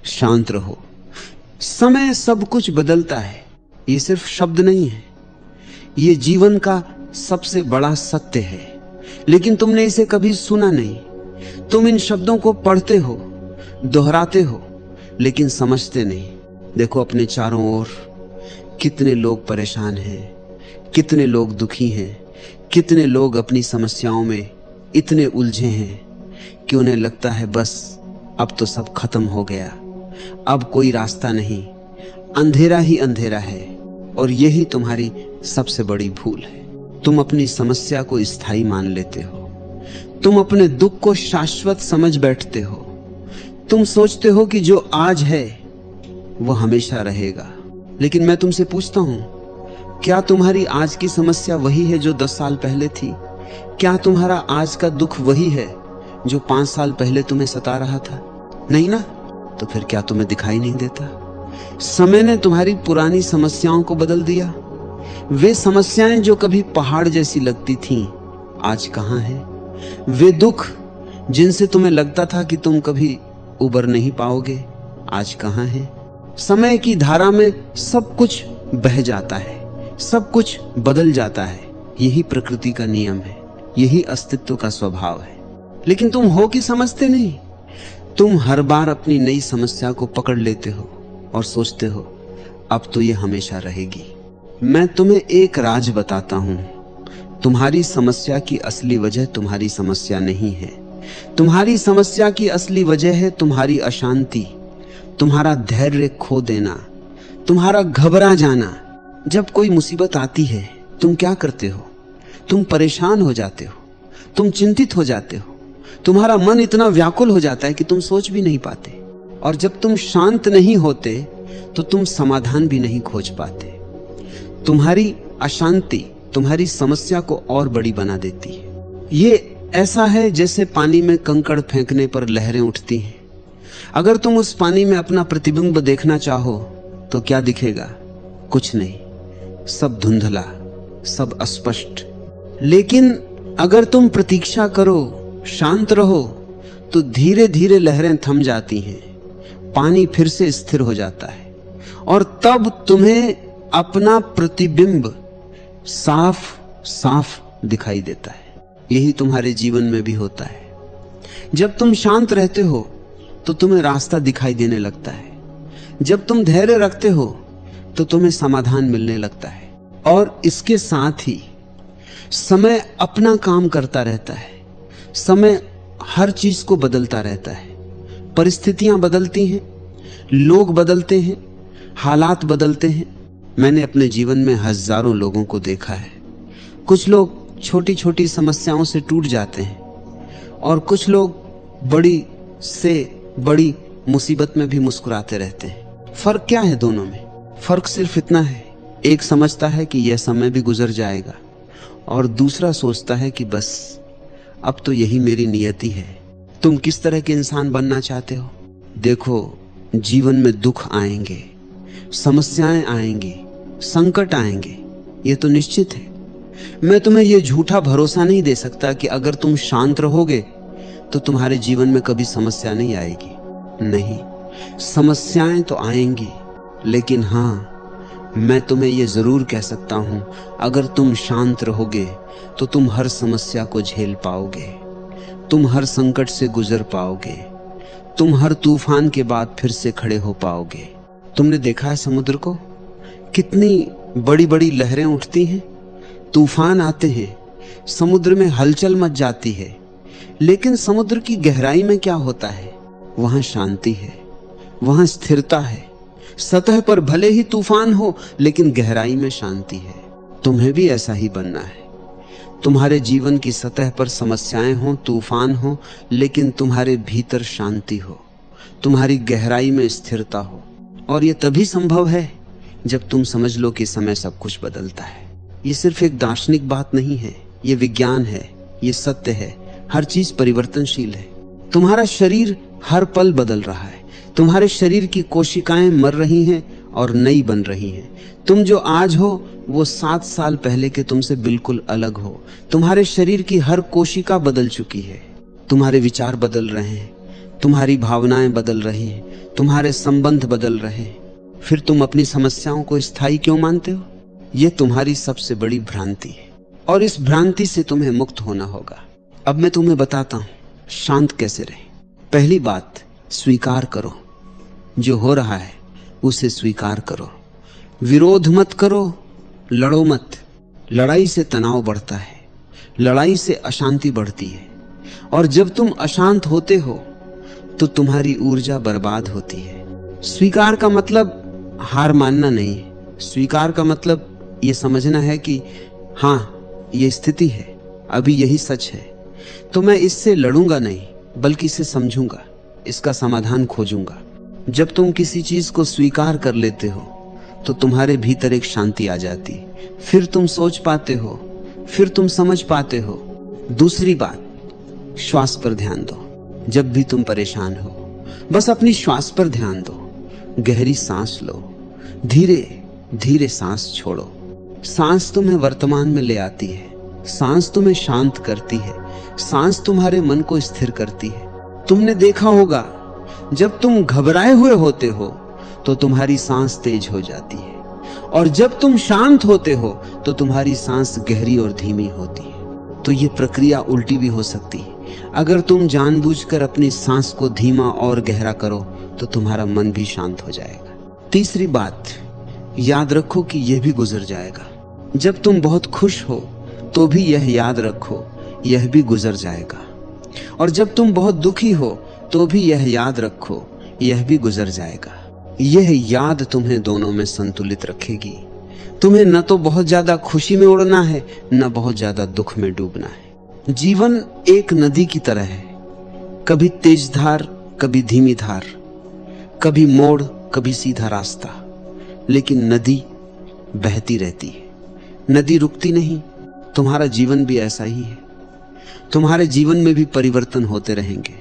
शांत रहो। समय सब कुछ बदलता है, ये सिर्फ शब्द नहीं है, ये जीवन का सबसे बड़ा सत्य है, लेकिन तुमने इसे कभी सुना नहीं। तुम इन शब्दों को पढ़ते हो, दोहराते हो, लेकिन समझते नहीं। देखो अपने चारों ओर कितने लोग परेशान हैं, कितने लोग दुखी हैं, कितने लोग अपनी समस्याओं में इतने उलझे हैं कि उन्हें लगता है बस अब तो सब खत्म हो गया, अब कोई रास्ता नहीं, अंधेरा ही अंधेरा है। और यही तुम्हारी सबसे बड़ी भूल है। तुम अपनी समस्या को स्थायी मान लेते हो, तुम अपने दुख को शाश्वत समझ बैठते हो। तुम सोचते हो कि जो आज है वो हमेशा रहेगा। लेकिन मैं तुमसे पूछता हूं, क्या तुम्हारी आज की समस्या वही है जो 10 साल पहले थी? क्या तुम्हारा आज का दुख वही है जो 5 साल पहले तुम्हें सता रहा था? नहीं ना? तो फिर क्या तुम्हें दिखाई नहीं देता? समय ने तुम्हारी पुरानी समस्याओं को बदल दिया। वे समस्याएं जो कभी पहाड़ जैसी लगती थीं, आज कहां हैं? वे दुख जिनसे तुम्हें लगता था कि तुम कभी उबर नहीं पाओगे, आज कहां हैं? समय की धारा में सब कुछ बह जाता है, सब कुछ बदल जाता है। यही प्रकृति का नियम है, यही अस्तित्व का स्वभाव है। लेकिन तुम हो कि समझते नहीं। तुम हर बार अपनी नई समस्या को पकड़ लेते हो और सोचते हो अब तो ये हमेशा रहेगी। मैं तुम्हें एक राज बताता हूं, तुम्हारी समस्या की असली वजह तुम्हारी समस्या नहीं है। तुम्हारी समस्या की असली वजह है तुम्हारी अशांति, तुम्हारा धैर्य खो देना, तुम्हारा घबरा जाना। जब कोई मुसीबत आती है तुम क्या करते हो? तुम परेशान हो जाते हो, तुम चिंतित हो जाते हो, तुम्हारा मन इतना व्याकुल हो जाता है कि तुम सोच भी नहीं पाते। और जब तुम शांत नहीं होते तो तुम समाधान भी नहीं खोज पाते। तुम्हारी अशांति तुम्हारी समस्या को और बड़ी बना देती है। ये ऐसा है जैसे पानी में कंकड़ फेंकने पर लहरें उठती हैं। अगर तुम उस पानी में अपना प्रतिबिंब देखना चाहो तो क्या दिखेगा? कुछ नहीं, सब धुंधला, सब अस्पष्ट। लेकिन अगर तुम प्रतीक्षा करो, शांत रहो, तो धीरे धीरे लहरें थम जाती हैं, पानी फिर से स्थिर हो जाता है और तब तुम्हें अपना प्रतिबिंब साफ साफ दिखाई देता है। यही तुम्हारे जीवन में भी होता है। जब तुम शांत रहते हो तो तुम्हें रास्ता दिखाई देने लगता है। जब तुम धैर्य रखते हो तो तुम्हें समाधान मिलने लगता है। और इसके साथ ही समय अपना काम करता रहता है। समय हर चीज को बदलता रहता है। परिस्थितियां बदलती हैं, लोग बदलते हैं, हालात बदलते हैं। मैंने अपने जीवन में हजारों लोगों को देखा है। कुछ लोग छोटी छोटी समस्याओं से टूट जाते हैं और कुछ लोग बड़ी से बड़ी मुसीबत में भी मुस्कुराते रहते हैं। फर्क क्या है दोनों में? फर्क सिर्फ इतना है, एक समझता है कि यह समय भी गुजर जाएगा और दूसरा सोचता है कि बस अब तो यही मेरी नियति है। तुम किस तरह के इंसान बनना चाहते हो? देखो, जीवन में दुख आएंगे, समस्याएं आएंगी, संकट आएंगे, ये तो निश्चित है। मैं तुम्हें ये झूठा भरोसा नहीं दे सकता कि अगर तुम शांत रहोगे तो तुम्हारे जीवन में कभी समस्या नहीं आएगी। नहीं, समस्याएं तो आएंगी, लेकिन हाँ, मैं तुम्हें ये जरूर कह सकता हूं, अगर तुम शांत रहोगे तो तुम हर समस्या को झेल पाओगे, तुम हर संकट से गुजर पाओगे, तुम हर तूफान के बाद फिर से खड़े हो पाओगे। तुमने देखा है समुद्र को, कितनी बड़ी बड़ी लहरें उठती हैं, तूफान आते हैं, समुद्र में हलचल मच जाती है, लेकिन समुद्र की गहराई में क्या होता है? वहां शांति है, वहां स्थिरता है। सतह पर भले ही तूफान हो, लेकिन गहराई में शांति है। तुम्हें भी ऐसा ही बनना है। तुम्हारे जीवन की सतह पर समस्याएं हो, तूफान हो, लेकिन तुम्हारे भीतर शांति हो, तुम्हारी गहराई में स्थिरता हो। और ये तभी संभव है जब तुम समझ लो कि समय सब कुछ बदलता है। ये सिर्फ एक दार्शनिक बात नहीं है, ये विज्ञान है, ये सत्य है। हर चीज परिवर्तनशील है। तुम्हारा शरीर हर पल बदल रहा है। तुम्हारे शरीर की कोशिकाएं मर रही हैं और नई बन रही हैं। तुम जो आज हो वो 7 साल पहले के तुमसे बिल्कुल अलग हो। तुम्हारे शरीर की हर कोशिका बदल चुकी है। तुम्हारे विचार बदल रहे हैं, तुम्हारी भावनाएं बदल रही हैं, तुम्हारे संबंध बदल रहे, फिर तुम अपनी समस्याओं को स्थायी क्यों मानते हो? यह तुम्हारी सबसे बड़ी भ्रांति है और इस भ्रांति से तुम्हें मुक्त होना होगा। अब मैं तुम्हें बताता हूं शांत कैसे रहे। पहली बात, स्वीकार करो। जो हो रहा है उसे स्वीकार करो। विरोध मत करो, लड़ो मत। लड़ाई से तनाव बढ़ता है, लड़ाई से अशांति बढ़ती है, और जब तुम अशांत होते हो तो तुम्हारी ऊर्जा बर्बाद होती है। स्वीकार का मतलब हार मानना नहीं है। स्वीकार का मतलब यह समझना है कि हाँ, ये स्थिति है, अभी यही सच है, तो मैं इससे लड़ूंगा नहीं, बल्कि इसे समझूंगा, इसका समाधान खोजूंगा। जब तुम किसी चीज को स्वीकार कर लेते हो तो तुम्हारे भीतर एक शांति आ जाती है। फिर तुम सोच पाते हो, फिर तुम समझ पाते हो। दूसरी बात, श्वास पर ध्यान दो। जब भी तुम परेशान हो, बस अपनी श्वास पर ध्यान दो। गहरी सांस लो, धीरे धीरे सांस छोड़ो। सांस तुम्हें वर्तमान में ले आती है, सांस तुम्हें शांत करती है, सांस तुम्हारे मन को स्थिर करती है। तुमने देखा होगा, जब तुम घबराए हुए होते हो तो तुम्हारी सांस तेज हो जाती है, और जब तुम शांत होते हो तो तुम्हारी सांस गहरी और धीमी होती है। तो ये प्रक्रिया उल्टी भी हो सकती है। अगर तुम जानबूझकर अपनी सांस को धीमा और गहरा करो तो तुम्हारा मन भी शांत हो जाएगा। तीसरी बात, याद रखो कि यह भी गुजर जाएगा। जब तुम बहुत खुश हो तो भी यह याद रखो, यह भी गुजर जाएगा। और जब तुम बहुत दुखी हो तो भी यह याद रखो, यह भी गुजर जाएगा। यह याद तुम्हें दोनों में संतुलित रखेगी। तुम्हें न तो बहुत ज्यादा खुशी में उड़ना है, न बहुत ज्यादा दुख में डूबना है। जीवन एक नदी की तरह है, कभी तेज धार, कभी धीमी धार, कभी मोड़, कभी सीधा रास्ता, लेकिन नदी बहती रहती है। नदी रुकती नहीं। तुम्हारा जीवन भी ऐसा ही है। तुम्हारे जीवन में भी परिवर्तन होते रहेंगे,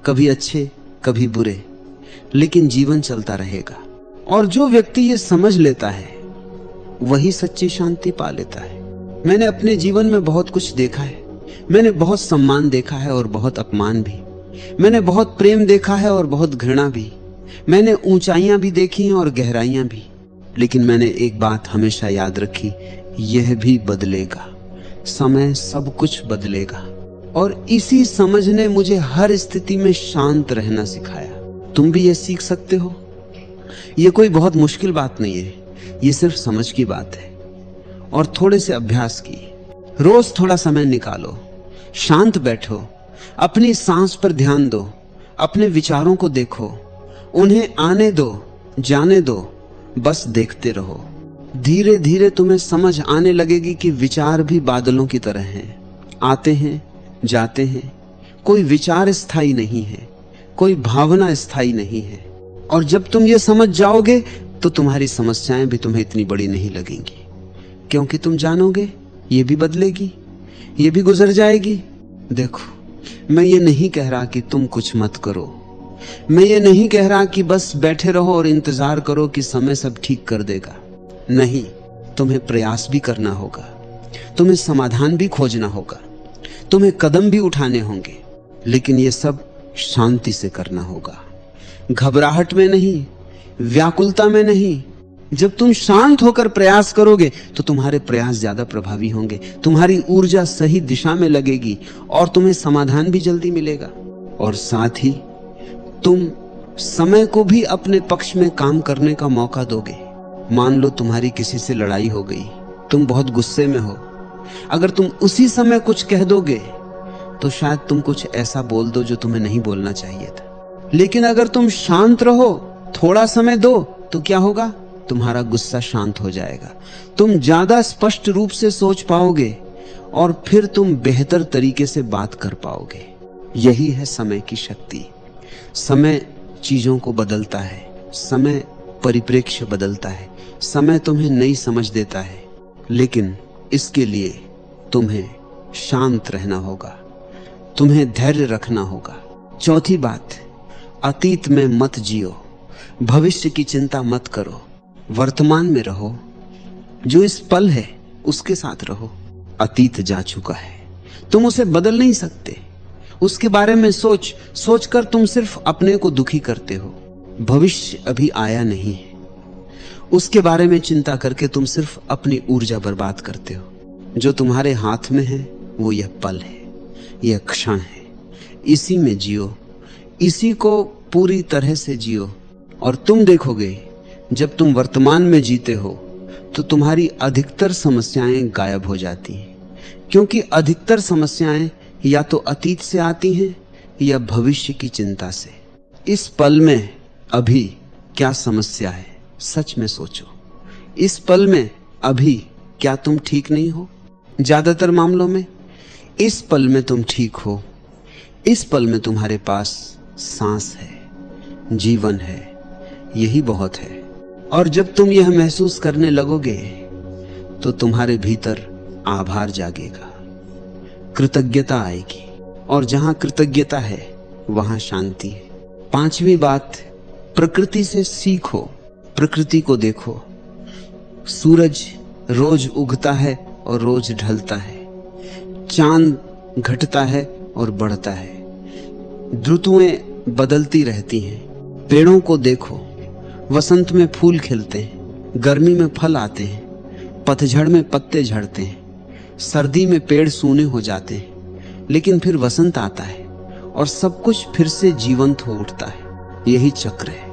कभी अच्छे, कभी बुरे, लेकिन जीवन चलता रहेगा। और जो व्यक्ति ये समझ लेता है वही सच्ची शांति पा लेता है। मैंने अपने जीवन में बहुत कुछ देखा है। मैंने बहुत सम्मान देखा है और बहुत अपमान भी। मैंने बहुत प्रेम देखा है और बहुत घृणा भी। मैंने ऊंचाइयां भी देखी हैं और गहराइयां भी। लेकिन मैंने एक बात हमेशा याद रखी, यह भी बदलेगा। समय सब कुछ बदलेगा। और इसी समझ ने मुझे हर स्थिति में शांत रहना सिखाया। तुम भी ये सीख सकते हो। ये कोई बहुत मुश्किल बात नहीं है, ये सिर्फ समझ की बात है और थोड़े से अभ्यास की। रोज थोड़ा समय निकालो, शांत बैठो, अपनी सांस पर ध्यान दो, अपने विचारों को देखो, उन्हें आने दो, जाने दो, बस देखते रहो। धीरे धीरे तुम्हें समझ आने लगेगी कि विचार भी बादलों की तरह हैं, आते हैं, जाते हैं। कोई विचार स्थायी नहीं है, कोई भावना स्थायी नहीं है। और जब तुम ये समझ जाओगे तो तुम्हारी समस्याएं भी तुम्हें इतनी बड़ी नहीं लगेंगी, क्योंकि तुम जानोगे ये भी बदलेगी, ये भी गुजर जाएगी। देखो, मैं ये नहीं कह रहा कि तुम कुछ मत करो। मैं ये नहीं कह रहा कि बस बैठे रहो और इंतजार करो कि समय सब ठीक कर देगा। नहीं, तुम्हें प्रयास भी करना होगा, तुम्हें समाधान भी खोजना होगा, तुम्हें कदम भी उठाने होंगे, लेकिन ये सब शांति से करना होगा। घबराहट में नहीं, व्याकुलता में नहीं। जब तुम शांत होकर प्रयास करोगे तो तुम्हारे प्रयास ज्यादा प्रभावी होंगे, तुम्हारी ऊर्जा सही दिशा में लगेगी और तुम्हें समाधान भी जल्दी मिलेगा। और साथ ही तुम समय को भी अपने पक्ष में काम करने का मौका दोगे। मान लो तुम्हारी किसी से लड़ाई हो गई, तुम बहुत गुस्से में हो। अगर तुम उसी समय कुछ कह दोगे तो शायद तुम कुछ ऐसा बोल दो जो तुम्हें नहीं बोलना चाहिए था। लेकिन अगर तुम शांत रहो, थोड़ा समय दो, तो क्या होगा? तुम्हारा गुस्सा शांत हो जाएगा, तुम ज्यादा स्पष्ट रूप से सोच पाओगे और फिर तुम बेहतर तरीके से बात कर पाओगे। यही है समय की शक्ति। समय चीजों को बदलता है, समय परिप्रेक्ष्य बदलता है, समय तुम्हें नई समझ देता है। लेकिन इसके लिए तुम्हें शांत रहना होगा, तुम्हें धैर्य रखना होगा। चौथी बात, अतीत में मत जियो, भविष्य की चिंता मत करो, वर्तमान में रहो। जो इस पल है उसके साथ रहो। अतीत जा चुका है, तुम उसे बदल नहीं सकते। उसके बारे में सोच कर तुम सिर्फ अपने को दुखी करते हो। भविष्य अभी आया नहीं है। उसके बारे में चिंता करके तुम सिर्फ अपनी ऊर्जा बर्बाद करते हो। जो तुम्हारे हाथ में है वो यह पल है, यह क्षण है। इसी में जियो, इसी को पूरी तरह से जियो, और तुम देखोगे जब तुम वर्तमान में जीते हो तो तुम्हारी अधिकतर समस्याएं गायब हो जाती हैं, क्योंकि अधिकतर समस्याएं या तो अतीत से आती हैं या भविष्य की चिंता से। इस पल में अभी क्या समस्या है, सच में सोचो। इस पल में अभी क्या तुम ठीक नहीं हो? ज्यादातर मामलों में इस पल में तुम ठीक हो। इस पल में तुम्हारे पास सांस है, जीवन है, यही बहुत है। और जब तुम यह महसूस करने लगोगे तो तुम्हारे भीतर आभार जागेगा, कृतज्ञता आएगी, और जहां कृतज्ञता है वहां शांति है। पांचवी बात, प्रकृति से सीखो, प्रकृति को देखो। सूरज रोज उगता है और रोज ढलता है, चांद घटता है और बढ़ता है, ऋतुएं बदलती रहती हैं। पेड़ों को देखो, वसंत में फूल खिलते हैं, गर्मी में फल आते हैं, पतझड़ में पत्ते झड़ते हैं, सर्दी में पेड़ सूने हो जाते हैं, लेकिन फिर वसंत आता है और सब कुछ फिर से जीवंत हो उठता है। यही चक्र है,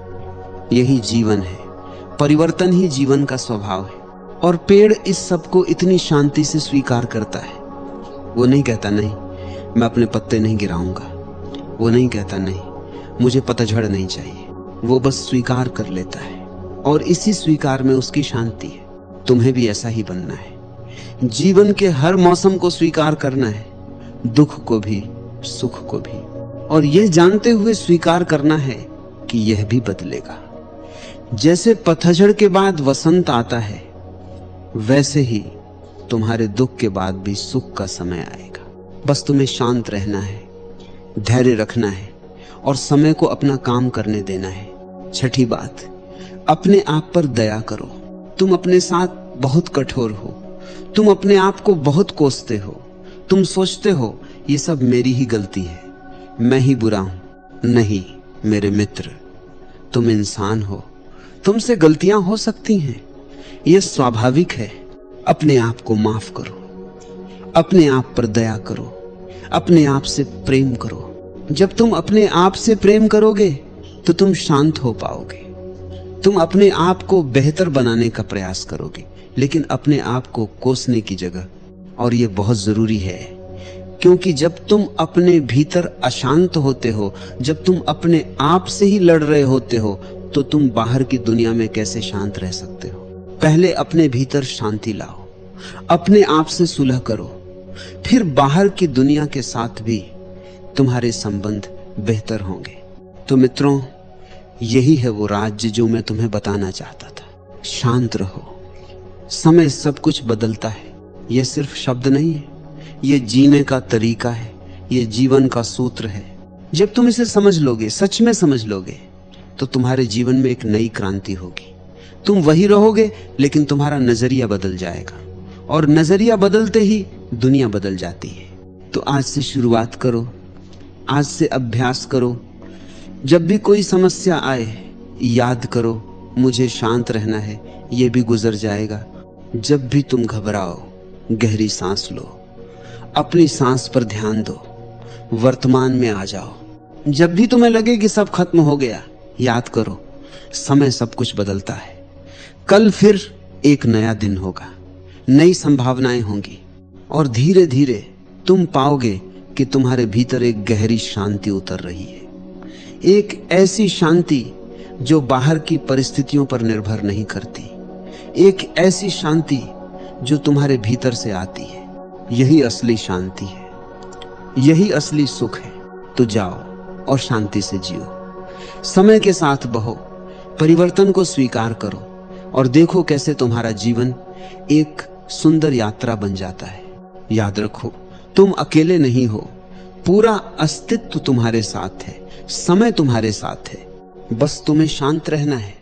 यही जीवन है, परिवर्तन ही जीवन का स्वभाव है। और पेड़ इस सब को इतनी शांति से स्वीकार करता है। वो नहीं कहता नहीं मैं अपने पत्ते नहीं गिराऊंगा, वो नहीं कहता नहीं मुझे पतझड़ नहीं चाहिए, वो बस स्वीकार कर लेता है, और इसी स्वीकार में उसकी शांति है। तुम्हें भी ऐसा ही बनना है। जीवन के हर मौसम को स्वीकार करना है, दुख को भी, सुख को भी, और यह जानते हुए स्वीकार करना है कि यह भी बदलेगा। जैसे पतझड़ के बाद वसंत आता है, वैसे ही तुम्हारे दुख के बाद भी सुख का समय आएगा। बस तुम्हें शांत रहना है, धैर्य रखना है और समय को अपना काम करने देना है। छठी बात, अपने आप पर दया करो। तुम अपने साथ बहुत कठोर हो, तुम अपने आप को बहुत कोसते हो, तुम सोचते हो ये सब मेरी ही गलती है, मैं ही बुरा हूं। नहीं मेरे मित्र, तुम इंसान हो, तुमसे गलतियां हो सकती हैं, यह स्वाभाविक है। अपने आप को माफ करो, अपने आप पर दया करो, अपने आप से प्रेम करो। जब तुम अपने आप से प्रेम करोगे तो तुम शांत हो पाओगे। तुम अपने आप को बेहतर बनाने का प्रयास करोगे, लेकिन अपने आप को कोसने की जगह। और यह बहुत जरूरी है, क्योंकि जब तुम अपने भीतर अशांत होते हो, जब तुम अपने आप से ही लड़ रहे होते हो, तो तुम बाहर की दुनिया में कैसे शांत रह सकते हो? पहले अपने भीतर शांति लाओ, अपने आप से सुलह करो, फिर बाहर की दुनिया के साथ भी तुम्हारे संबंध बेहतर होंगे। तो मित्रों, यही है वो राज्य जो मैं तुम्हें बताना चाहता था। शांत रहो। समय सब कुछ बदलता है, यह सिर्फ शब्द नहीं है, यह जीने का तरीका है, यह जीवन का सूत्र है। जब तुम इसे समझ लोगे, सच में समझ लोगे, तो तुम्हारे जीवन में एक नई क्रांति होगी। तुम वही रहोगे, लेकिन तुम्हारा नजरिया बदल जाएगा, और नजरिया बदलते ही दुनिया बदल जाती है। तो आज से शुरुआत करो, आज से अभ्यास करो। जब भी कोई समस्या आए, याद करो मुझे शांत रहना है, यह भी गुजर जाएगा। जब भी तुम घबराओ, गहरी सांस लो, अपनी सांस पर ध्यान दो, वर्तमान में आ जाओ। जब भी तुम्हें लगे कि सब खत्म हो गया, याद करो समय सब कुछ बदलता है। कल फिर एक नया दिन होगा, नई संभावनाएं होंगी, और धीरे धीरे तुम पाओगे कि तुम्हारे भीतर एक गहरी शांति उतर रही है। एक ऐसी शांति जो बाहर की परिस्थितियों पर निर्भर नहीं करती, एक ऐसी शांति जो तुम्हारे भीतर से आती है। यही असली शांति है, यही असली सुख है। तो जाओ और शांति से जियो, समय के साथ बहो, परिवर्तन को स्वीकार करो, और देखो कैसे तुम्हारा जीवन एक सुंदर यात्रा बन जाता है। याद रखो, तुम अकेले नहीं हो, पूरा अस्तित्व तुम्हारे साथ है, समय तुम्हारे साथ है। बस तुम्हें शांत रहना है,